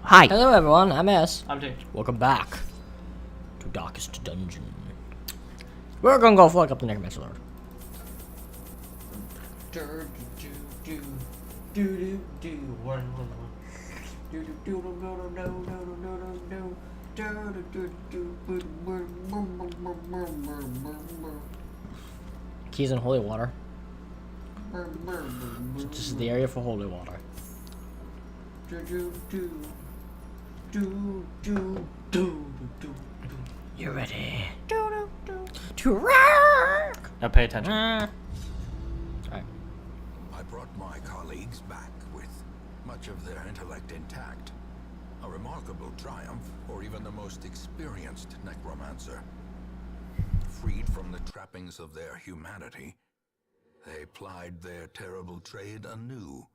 Hi. Hello everyone, I'm S. I'm T. Welcome back to Darkest Dungeon. We're gonna go fuck up the Necromancer Lord. Keys in holy water. So this is the area for holy water. You ready? To rock! Now pay attention. Alright. I brought my colleagues back with much of their intellect intact. A remarkable triumph for even the most experienced necromancer. Freed from the trappings of their humanity, they plied their terrible trade anew.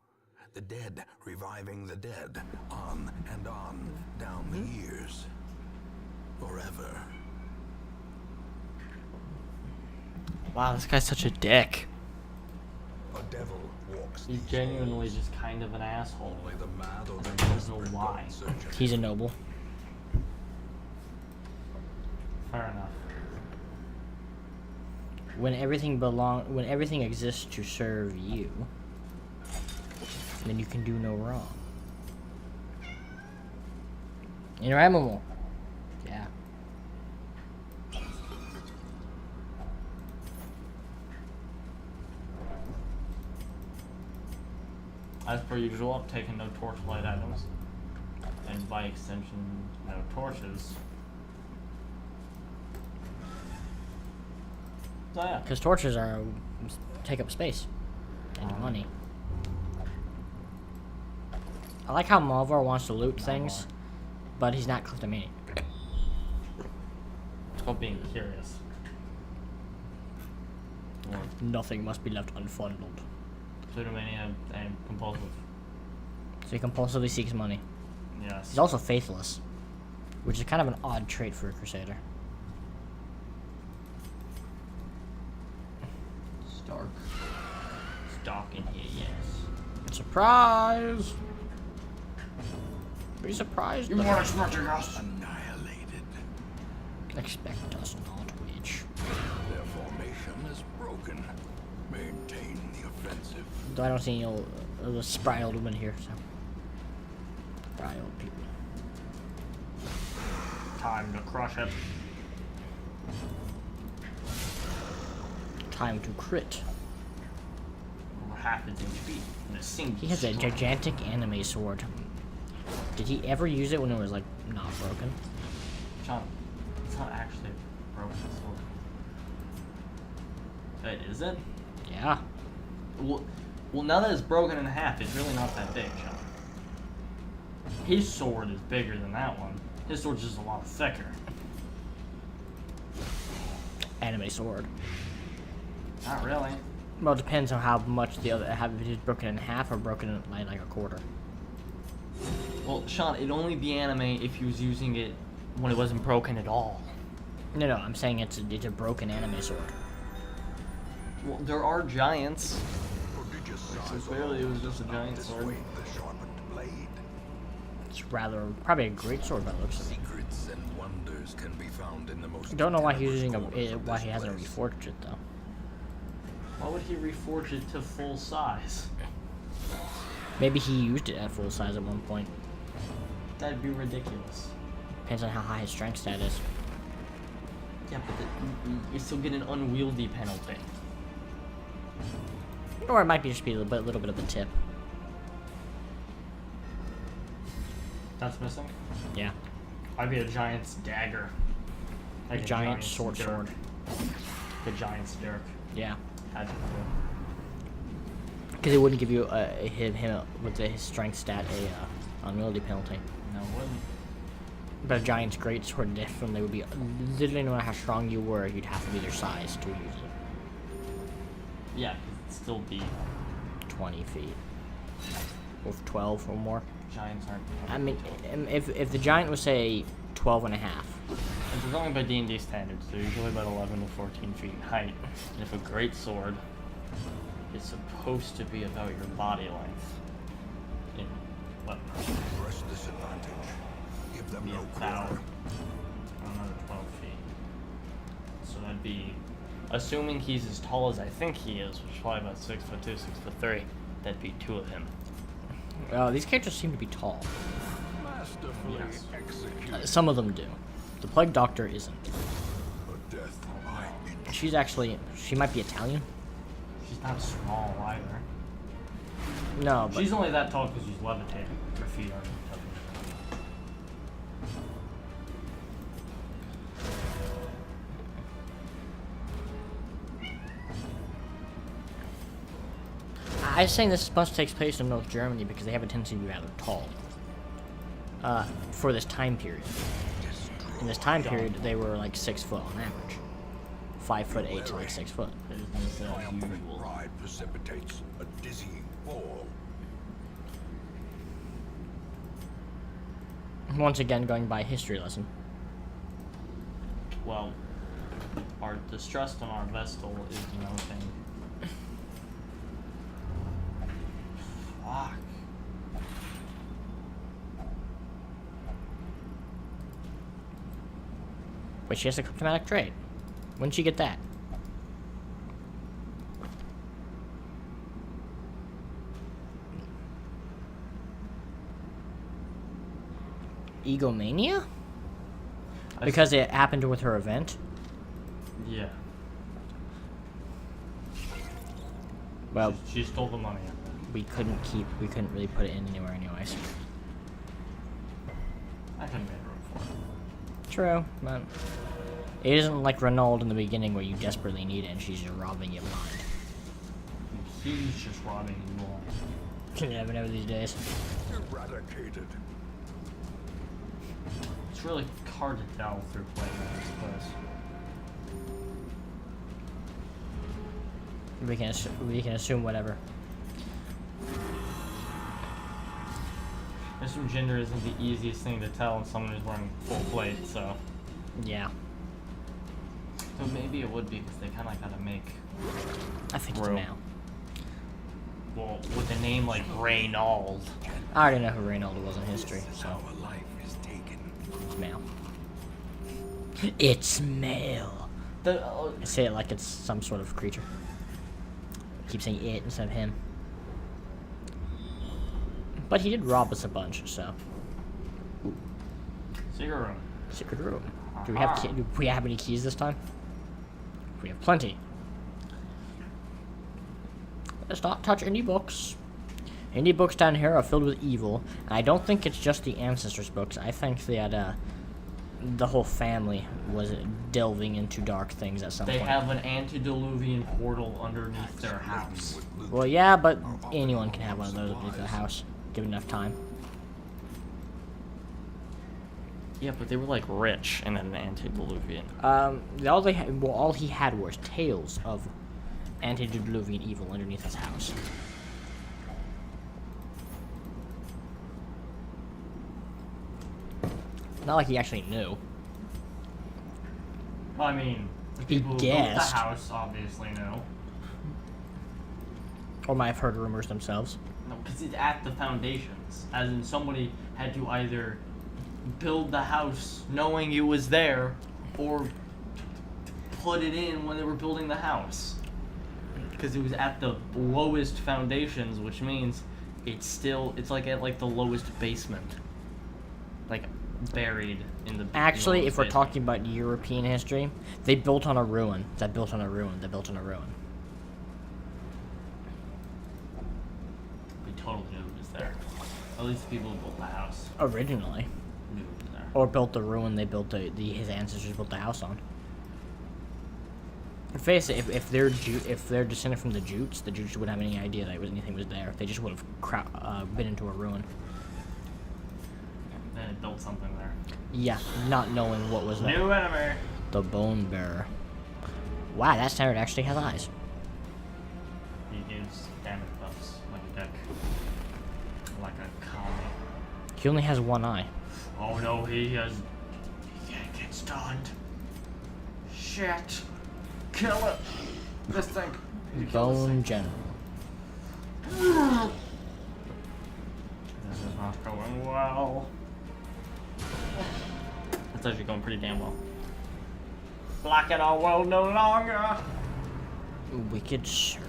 The dead reviving the dead, on and on, down the years. Forever. Wow, this guy's such a dick. A devil walks He's these genuinely halls. just kind of an asshole. Only the mad or the There's no desperate why. go in search of He's a noble. Fair enough. When everything exists to serve you, then you can do no wrong. In right, Momo? Yeah. As per usual, I've taken no torchlight items. And by extension, no torches. So yeah. Because torches take up space and money. I like how Malvar wants to loot things, but he's not kleptomaniac. It's called being curious. Or Nothing must be left unfundled. pseudomania and compulsive. So he compulsively seeks money. Yes. He's also faithless, which is kind of an odd trait for a crusader. Stark. Stark in here, yes. Surprise! Be surprised. annihilated. Expect us not, witch. Their formation is broken. Maintain the offensive. Though I don't see any the spry old women here, so. Spry old people. Time to crush it. Time to crit. Over half its HP in a single He has a strike. gigantic anime sword. Did he ever use it when it was, like, not broken? John, it's not actually a broken sword. Wait, is it? Yeah. Well, now that it's broken in half, it's really not that big, John. His sword is bigger than that one. His sword's just a lot thicker. Anime sword. Not really. Well, it depends on how much the other, if it is broken in half or broken in, like a quarter. Well, Sean, it'd only be anime if he was using it when it wasn't broken at all. No, I'm saying it's a broken anime sword. Well, there are giants. Prodigious So size clearly it was just a alone giant does sword. not dissuade the sharpened blade. It's probably a great sword by the looks of it. Secrets and wonders can be found in the most. I don't know why he's tenebrous using corners of why this he hasn't place. reforged it though. Why would he reforge it to full size? Maybe he used it at full size at one point. That'd be ridiculous. Depends on how high his strength stat is. Yeah, but you still get an unwieldy penalty. Or it might be just be a little bit of the tip. That's missing? Yeah. I'd be a giant's dagger. A Like giant sword dirk. sword. The giant's dirk. Yeah. Had to do. Because it wouldn't give you him with his strength stat a unwieldy penalty. No, it wouldn't. But a giant's great sword definitely would be literally no matter how strong you were, you'd have to be their size to use it. Yeah, 'cause it'd still be 20 feet. Or 12 or more. giants aren't. I mean, if the giant was say 12 and a half. If we're going by D&D standards, they're usually about 11 to 14 feet in height. And if a great sword is supposed to be about your body length in weapons. Press this advantage. them be no about quarter. another 12 feet. So that'd be, assuming he's as tall as I think he is, which is probably about 6'2", 6'3", that'd be 2 of him. These characters seem to be tall. Masterfully Yes. executed. Some of them do. The Plague Doctor isn't. A death I enjoy. She's actually, she might be Italian. She's not small either. No, but She's only that tall because she's levitating. Her feet aren't touching. I was saying this bus takes place in North Germany because they have a tendency to be rather tall. For this time period. In this time period, they were like 6 foot on average. 5'8" to like 6 foot. Triumphant pride precipitates a dizzying fall. Once again, going by history lesson. Well, our distrust on our Vestal is nothing. Fuck. But she has a cryptomatic trait. When'd she get that? Egomania? Because it happened with her event? Yeah. Well, She stole the money. we couldn't really put it in anywhere anyways. I couldn't make room for it. True, but it isn't like Renault in the beginning where you desperately need it and she's just robbing you blind. He's just robbing you blind. You never know these days. Eradicated. It's really hard to tell through playing I suppose. We can assume whatever. Assume gender isn't the easiest thing to tell in someone who's wearing full plate, so. Yeah, So maybe it would be because they kind of gotta make. I think it's Room. male. Well, with a name like Reynald. I already know who Reynolds was in history, so Our life is taken. it's male. It's male. I say it like it's some sort of creature. Keep saying it instead of him. But he did rob us a bunch, so. Secret room. Secret room. Do we have any keys this time? We have plenty. Let's not touch any books. Any books down here are filled with evil. And I don't think it's just the ancestors' books. I think that the whole family was delving into dark things at some They point. have an antediluvian portal underneath their house. Well, yeah, but anyone can have one of those underneath their house, given enough time. Yeah, but they were like rich and an antediluvian. All he had was tales of antediluvian evil underneath his house. Not like he actually knew. I mean, the He people who built the guessed. house obviously know. Or might have heard rumors themselves. No, because it's at the foundations. As in, somebody had to either build the house knowing it was there, or put it in when they were building the house. Because it was at the lowest foundations, which means it's like at like the lowest basement. Like buried in the Actually, lowest if we're basement. talking about European history, they built on a ruin. That built on a ruin. That built on a ruin. We totally knew it was there. At least the people who built the house Originally. knew it was there. Or built the ruin they built his ancestors built the house on. Face it, if they're descended from the Jutes wouldn't have any idea that anything was there. They just would have been into a ruin. Then it built something there. Yeah, not knowing what was there. New enemy. The Bone Bearer. Wow, that standard actually has eyes. He gives damage buffs like a deck. Like a commie. He only has one eye. Oh no, he can't get stunned. Shit. Kill it. This thing. Bone General. This is not going well. That's actually going pretty damn well. Black in our world no longer. Wicked Surge.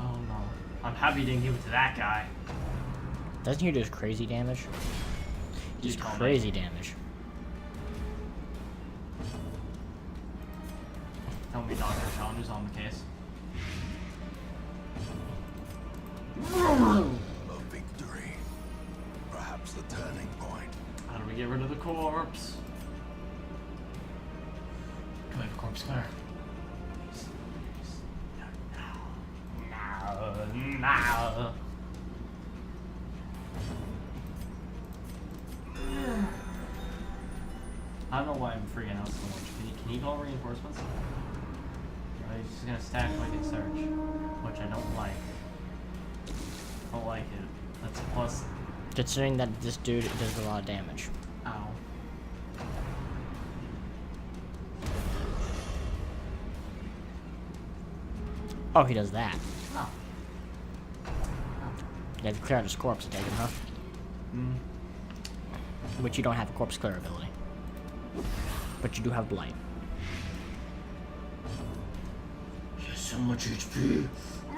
Oh no. I'm happy you didn't give it to that guy. Doesn't he do crazy damage? He's You told me. crazy damage. Tell me Doctor Challenge is on the case. A victory. Perhaps the turning point. How do we get rid of the corpse? Do we have a corpse clear? No. I don't know why I'm freaking out so much. Can you call reinforcements? Or he's just gonna stack like a search, which I don't like. I don't like it. That's a plus. Considering that this dude does a lot of damage. Ow. Oh, he does that. Oh. You have to clear out his corpse to take him, huh? Mm. Which you don't have a corpse clear ability. But you do have blight. He has so much HP.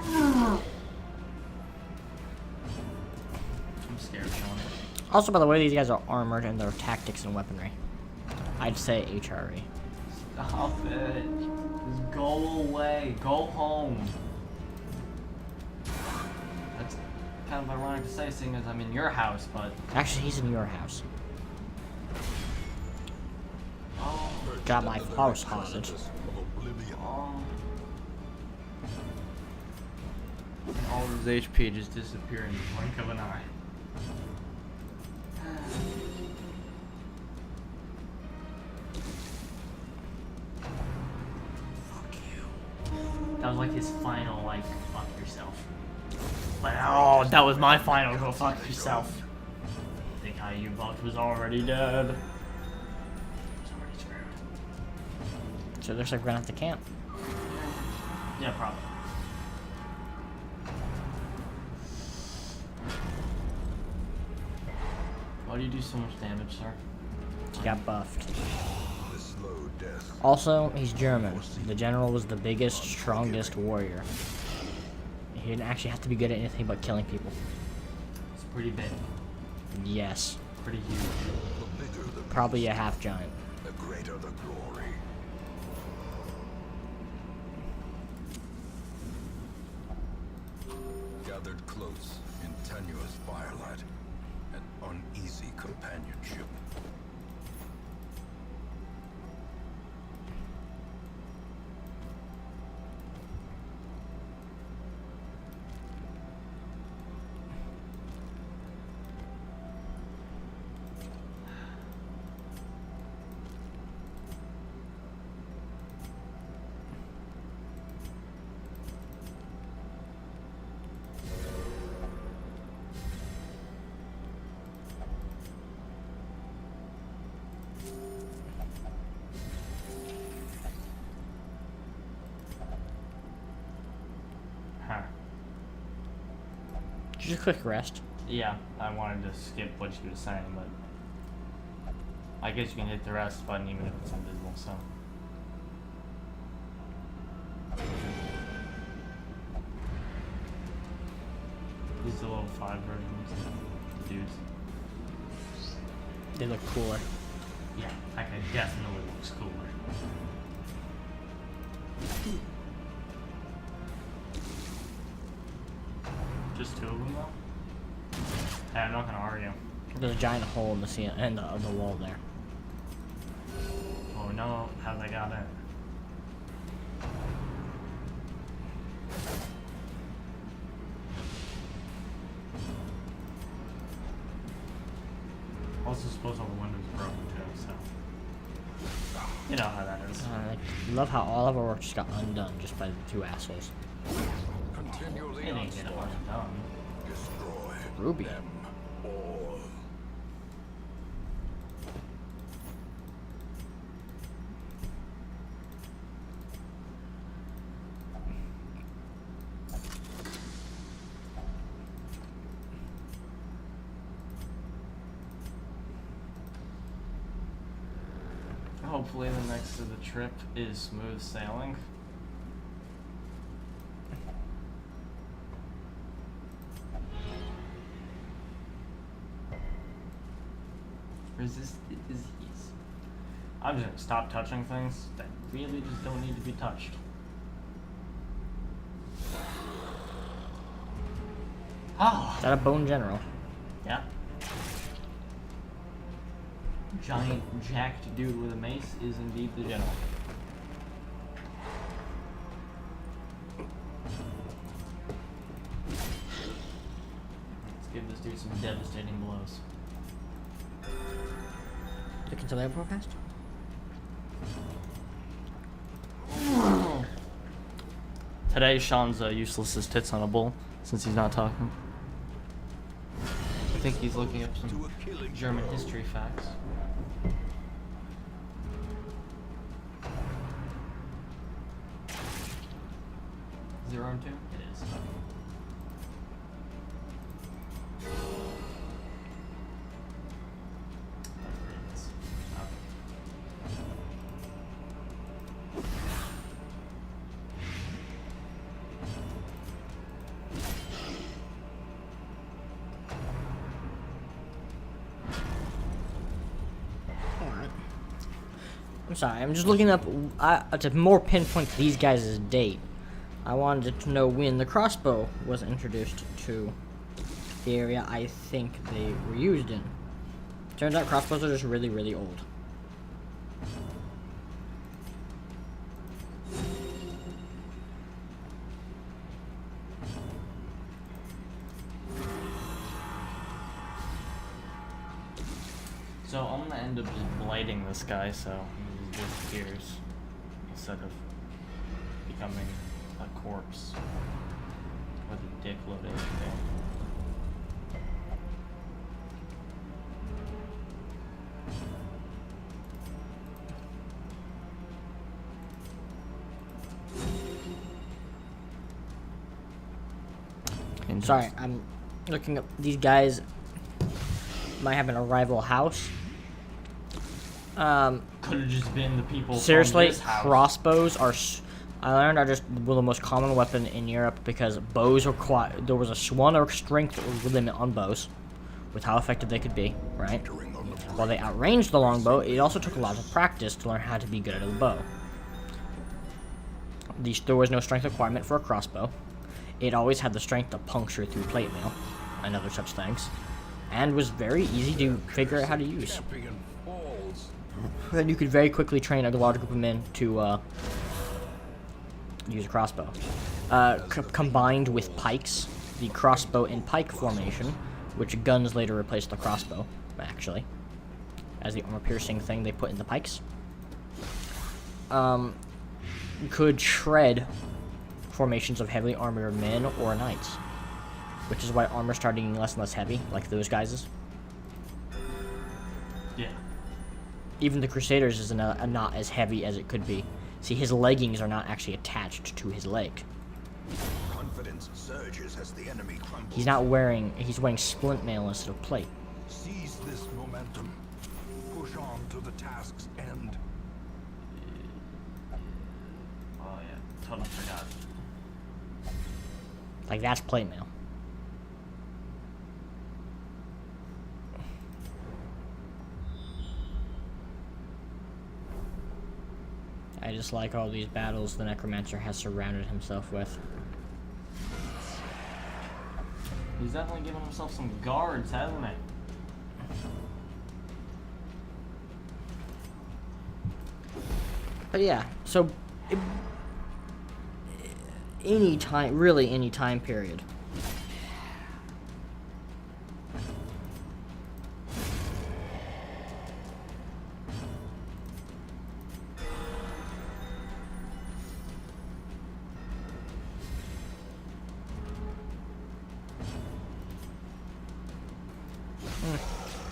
I'm scared, Sean. Also, by the way, these guys are armored and their tactics and weaponry. I'd say HRE. Stop it. Just go away. Go home. That's kind of ironic to say, seeing as I'm in your house, but... Actually, he's in your house. Oh. Got my house hostage. Of oblivion. Oh. All his HP just disappeared in the blink of an eye. Fuck you. That was like his final, like, fuck yourself. But oh, that was my final, go fuck yourself. I think how you bucked was already dead. Was already screwed. So it looks like we're gonna have to camp. Yeah, probably. Why do you do so much damage, sir? He got buffed. The slow death. Also, he's German. The general was the biggest, strongest warrior. He didn't actually have to be good at anything but killing people. It's pretty big. Yes. Pretty huge. The bigger the Probably a half giant. the greater the glory. Gathered close in tenuous firelight, an uneasy companionship. Huh. Did you just click rest? Yeah, I wanted to skip what she was saying, but I guess you can hit the rest button even if it's invisible, so. These are the level 5 versions of the dudes. They look cooler. Yeah, that guy definitely looks cooler. Just 2 of them though? Hey, I'm not gonna argue. There's a giant hole in the ceiling and the wall there. Oh no, how they got in? Also, suppose all the windows are broken too, so you know how that is. I love how all of our work just got undone just by the 2 assholes. Continually It ain't gonna onslaught. undone. Destroy Ruby. them all. Hopefully the next of the trip is smooth sailing. Resist the disease. I'm just gonna stop touching things that really just don't need to be touched. Oh. Is that a bone general? Yeah. Giant jacked dude with a mace is indeed the general. Let's give this dude some devastating blows. Looking to the forecast? Today, Sean's useless as tits on a bull, since he's not talking. I think he's looking up some German history facts. Zero and two? It is. It is. I'm sorry, I'm just looking up to more pinpoint these guys' date. I wanted to know when the crossbow was introduced to the area I think they were used in. Turns out crossbows are just really, really old. So I'm gonna end up just blading this guy so he just disappears instead of becoming a corpse with a dick load of everything. Sorry, I'm looking up these guys might have an arrival house. Could have just been the people. Seriously, from this house. crossbows are. I learned are just the most common weapon in Europe because bows are quite. There was a one or strength limit on bows, with how effective they could be. Right. While they outranged the longbow, it also took a lot of practice to learn how to be good at a bow. There was no strength requirement for a crossbow. It always had the strength to puncture through plate mail and other such things, and was very easy to figure out how to use. Then you could very quickly train a large group of men to use a crossbow. Combined with pikes, the crossbow and pike formation, which guns later replaced the crossbow, actually, as the armor-piercing thing they put in the pikes, could shred formations of heavily armored men or knights, which is why armor started getting less and less heavy, like those guys'. Yeah. Even the Crusaders is not as heavy as it could be. See, his leggings are not actually attached to his leg. Confidence surges as the enemy crumbles. He's wearing splint mail instead of plate. Seize this momentum. Push on to the task's end. Oh yeah, totally forgot. Like, that's plate mail. I just like all these battles the Necromancer has surrounded himself with. He's definitely giving himself some guards, hasn't he? But yeah, so any time period.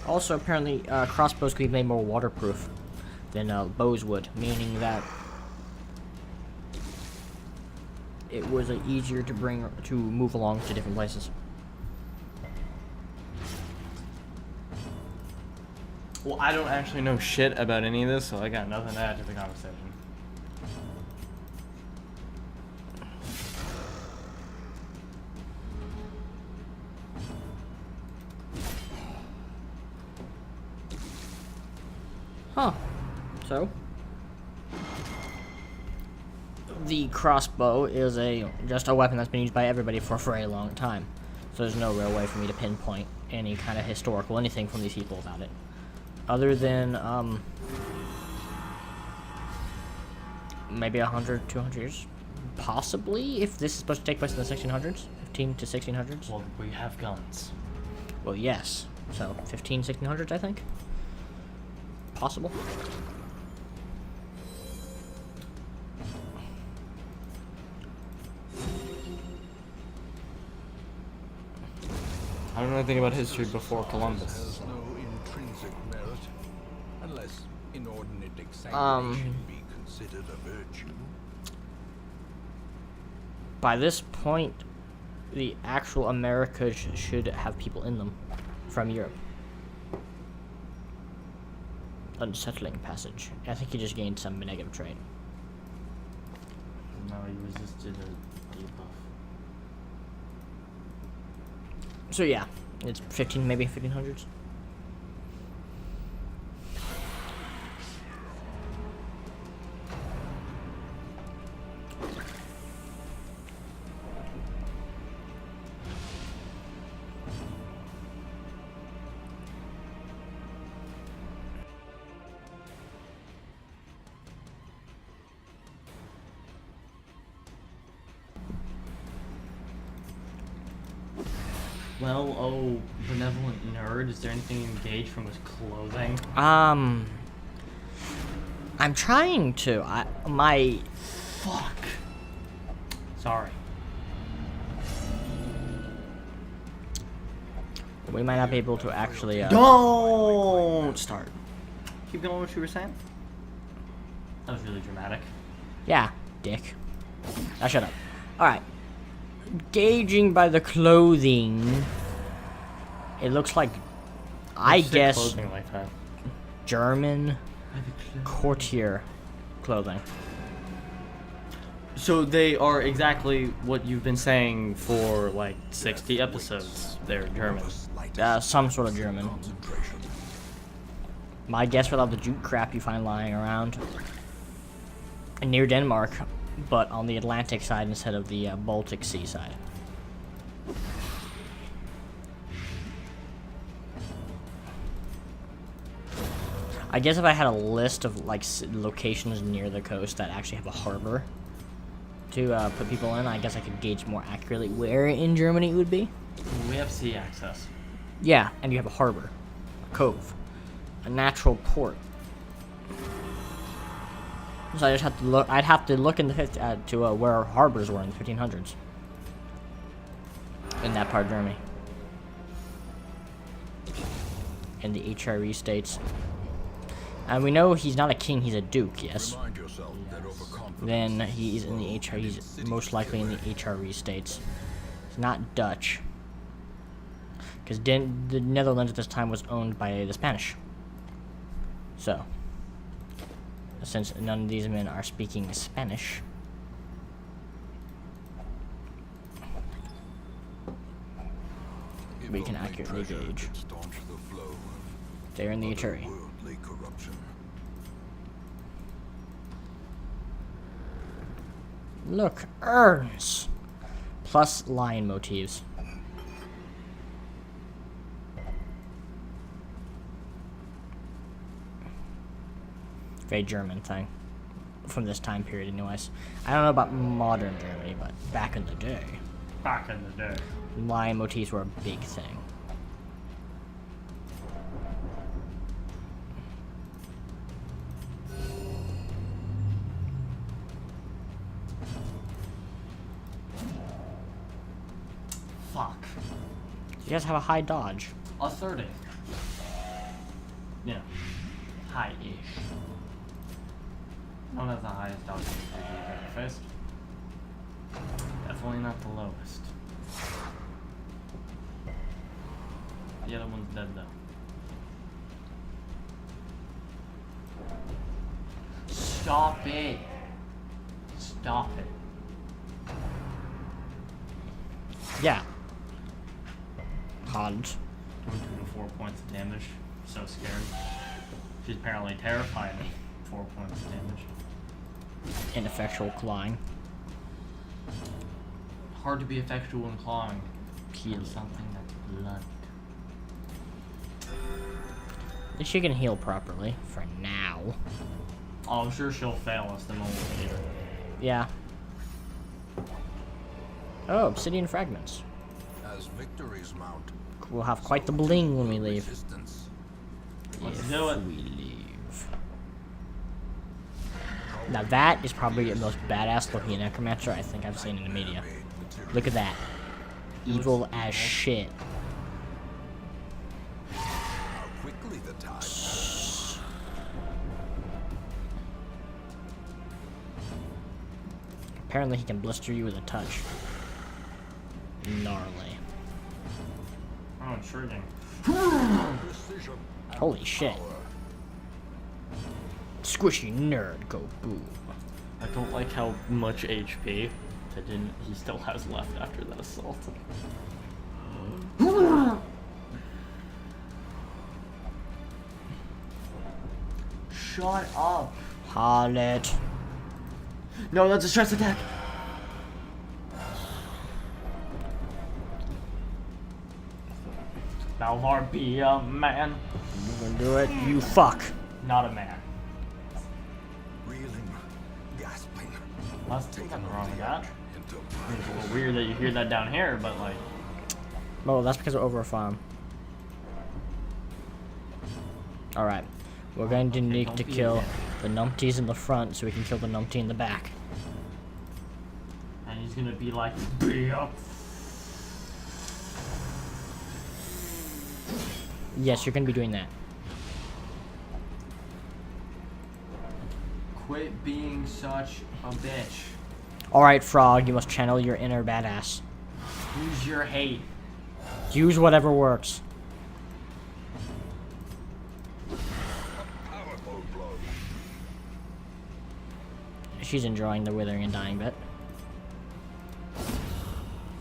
Also, apparently, crossbows could be made more waterproof than bows would, meaning that it was easier to move along to different places. Well, I don't actually know shit about any of this, so I got nothing to add to the conversation. Huh. So? The crossbow is just a weapon that's been used by everybody for a very long time. So there's no real way for me to pinpoint any kind of historical anything from these people about it. Other than, maybe 100, 200 years? Possibly, if this is supposed to take place in the 1600s? 15 to 1600s? Well, we have guns. Well, yes. So, 15, 1600s, I think? Possible. I don't know anything about history before Columbus. Has no intrinsic merit, unless inordinate exaggeration be considered a virtue. By this point, the actual Americas should have people in them from Europe. Unsettling passage. I think he just gained some negative trait. No, he was just did a debuff. So yeah, it's 15, maybe 1500s. Well, oh, benevolent nerd, is there anything you engage from his clothing? I'm trying to. Fuck. Sorry. We might not be able to actually. Don't start. Keep going with what you were saying. That was really dramatic. Yeah, dick. Now shut up. Alright. Gauging by the clothing, it looks like, I What's the guess, clothing like that? German courtier clothing. So they are exactly what you've been saying for like 60 episodes. They're German. Some sort of German. Concentration. My guess without the jute crap you find lying around. Near Denmark, but on the Atlantic side instead of the Baltic Sea side. I guess if I had a list of like locations near the coast that actually have a harbor to put people in, I guess I could gauge more accurately where in Germany it would be. We have sea access. Yeah, and you have a harbor, a cove, a natural port. So I just have to look. I'd have to look in the to where harbors were in the 1500s in that part of Germany, in the HRE states. And we know he's not a king; he's a duke. Yes. Remind yourself that overconfidence Then he's in the HR. He's most likely in the HRE states. He's not Dutch, because the Netherlands at this time was owned by the Spanish. So, since none of these men are speaking Spanish, we can accurately gauge. They're in the HRE. Worldly corruption. Look, urns! Plus lion motifs. Very German thing. From this time period, anyways. I don't know about modern Germany, but back in the day, Back in the day. lion motifs were a big thing. Fuck. You guys have a high dodge. A 30. Yeah. High-ish. Not as the highest dodge you've ever faced. Definitely not the lowest. The other one's dead though. Stop it. Stop it. Yeah. Hunt. Doing 2 to 4 points of damage. So scared. She's apparently terrified of 4 points of damage. Ineffectual clawing. Hard to be effectual in clawing. Heal. On something that's blunt. At least she can heal properly for now. Oh, I'm sure she'll fail us the moment we get her. Yeah. Oh, obsidian fragments. As victories mount, We'll have quite the bling when we leave. resistance. Let's If do it. we leave. Now that is probably the most badass looking necromancer I think I've seen in the media. Look at that. Evil as shit. How quickly the tide. Apparently he can blister you with a touch. Gnarly. Oh, intriguing. Precision. Holy shit. Squishy nerd, go boom. I don't like how much HP he still has left after that assault. Shut up. Harlot. No, that's a stress attack. Malvar, be a man. You gonna do it? You fuck. Not a man. Reeling, gasping. That's nothing wrong with that. Into It's a little weird that you hear that down here, but like, Oh, that's because we're over a farm. Alright. We're going to Okay, need don't to be kill again. the numpties in the front so we can kill the numpty in the back. and he's gonna be like, be up. Yes, you're gonna be doing that. Quit being such a bitch. Alright, Frog, you must channel your inner badass. Use your hate. Use whatever works. powerful blow. She's enjoying the withering and dying bit.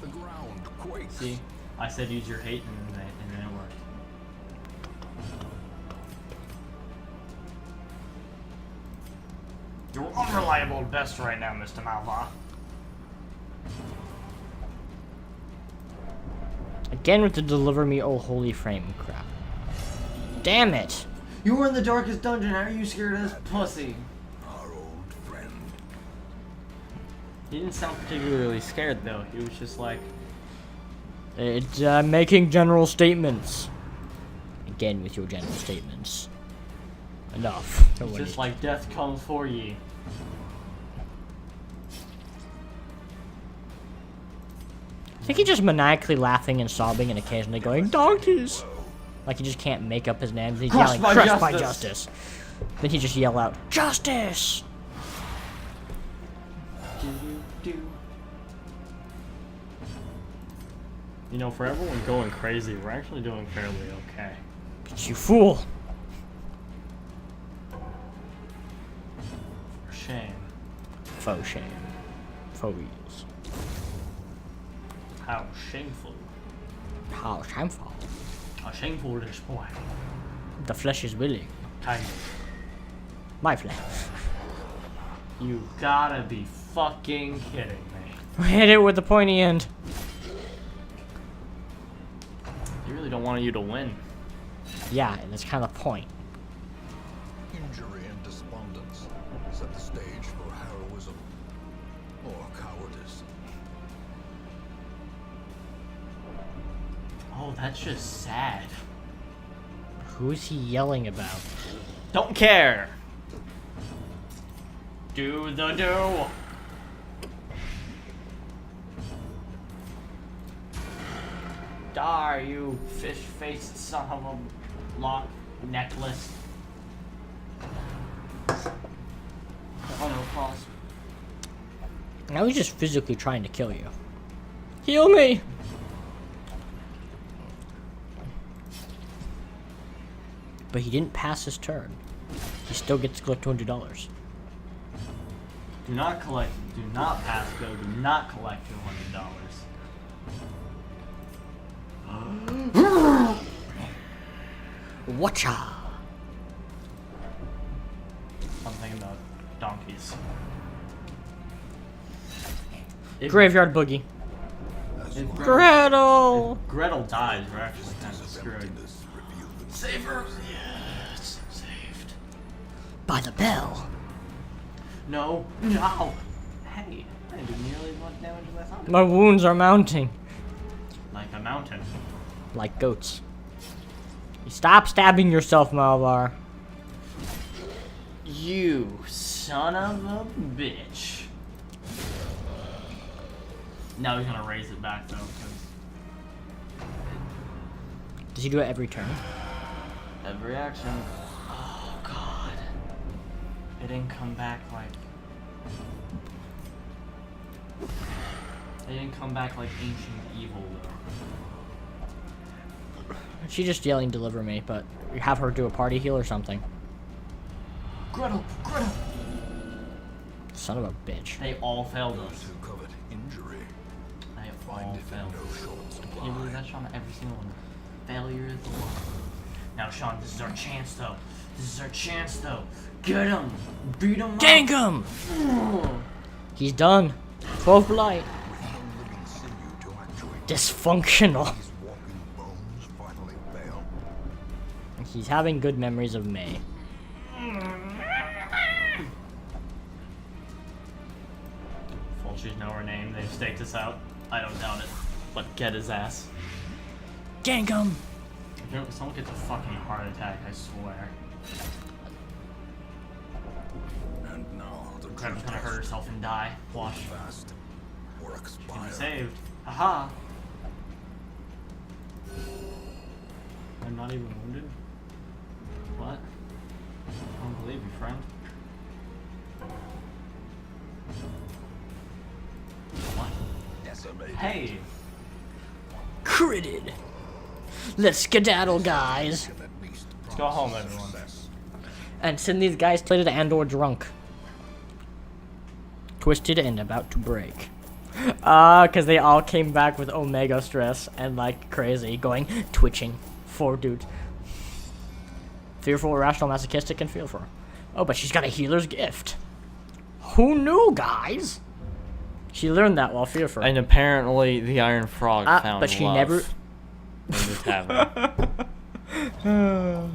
The ground quakes. See, I said use your hate, and then it worked. You're unreliable at best right now, Mr. Malva. Again with the deliver me oh holy frame crap. Damn it! You were in the darkest dungeon. How are you scared of this pussy? Our old friend. He didn't sound particularly scared though. He was just like, It's making general statements. Again with your general statements. Enough. No one just needs- like death comes for ye. I think he's just maniacally laughing and sobbing and occasionally going, donkeys! Like he just can't make up his name. He's Crushed yelling, by crushed by justice." justice. Then he just yell out, justice! You know, for everyone going crazy, we're actually doing fairly okay. But you fool! For shame. Faux shame. Faux wheels. How shameful. How shameful. A shameful boy. The flesh is willing. Kind My flesh. You gotta be fucking kidding me. Hit it with the pointy end. They really don't want you to win. Yeah, and that's kind of the point. Injury and despondence set the stage for heroism or cowardice. Oh, that's just sad. Who's he yelling about? Don't care. Do the do. Die, you fish-faced son of a lock necklace. Oh no, pause. Now he's just physically trying to kill you. Heal me! But he didn't pass his turn. He still gets to collect $200. Do not collect. Do not pass go. Do not collect $200. Watcha! I'm thinking about donkeys. Graveyard boogie. If Gretel! Gretel dies, we're actually kind of screwed. Emptiness revealed the Save her! Yes, I'm saved. By the bell. No, no! Hey, I didn't do nearly as much damage as I thought. My wounds are mounting. Like a mountain. Like goats. Stop stabbing yourself, Malvar. You son of a bitch. Now he's gonna raise it back though, because Does he do it every turn? every action. Oh god. It didn't come back like. It didn't come back like ancient evil though. She's just yelling, deliver me, but you have her do a party heal or something. Gretel! Gretel! Son of a bitch. They all failed those us. who covered injury. They all Find it in failed. no shorts to Can you believe buy. that, Sean? Every single one. Failure is the one. Now, Sean, this is our chance, though. This is our chance, though. Get him! Beat him up! Gank him! He's done. 12 blight. With no living sinew to actuate. Dysfunctional. These walking bones finally fail. He's having good memories of May. Fulci's know her name. They've staked us out. I don't doubt it. But get his ass. Gank him! If someone gets a fucking heart attack, I swear. And now the Gretel's true gonna hurt test. herself and die. Watch. Fast or She's gonna expire. be saved. Haha! I'm not even wounded? What? I don't believe you, friend. What? Decimated. Hey! Critted. Let's skedaddle, guys. Can at least Let's go home, promise everyone. success. And send these guys twisted and or drunk. Twisted and about to break. Cause they all came back with omega stress and like crazy, going twitching. 4 dudes. Fearful, irrational, masochistic, and fearful. Oh, but she's got a healer's gift. Who knew, guys? She learned that while fearful. And apparently the Iron Frog found but she love never. in the tavern.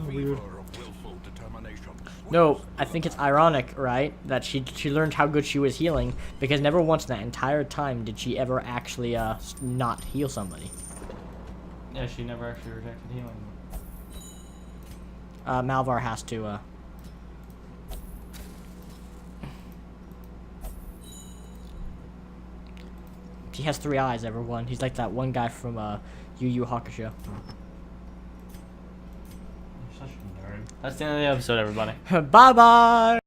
Fever of willful determination. No, I think it's ironic, right? That she learned how good she was healing because never once in that entire time did she ever actually not heal somebody. Yeah, she never actually rejected healing. Malvar has to. He has 3 eyes, everyone. He's like that one guy from Yu Yu Hakusho. You're such a nerd. That's the end of the episode, everybody. Bye bye.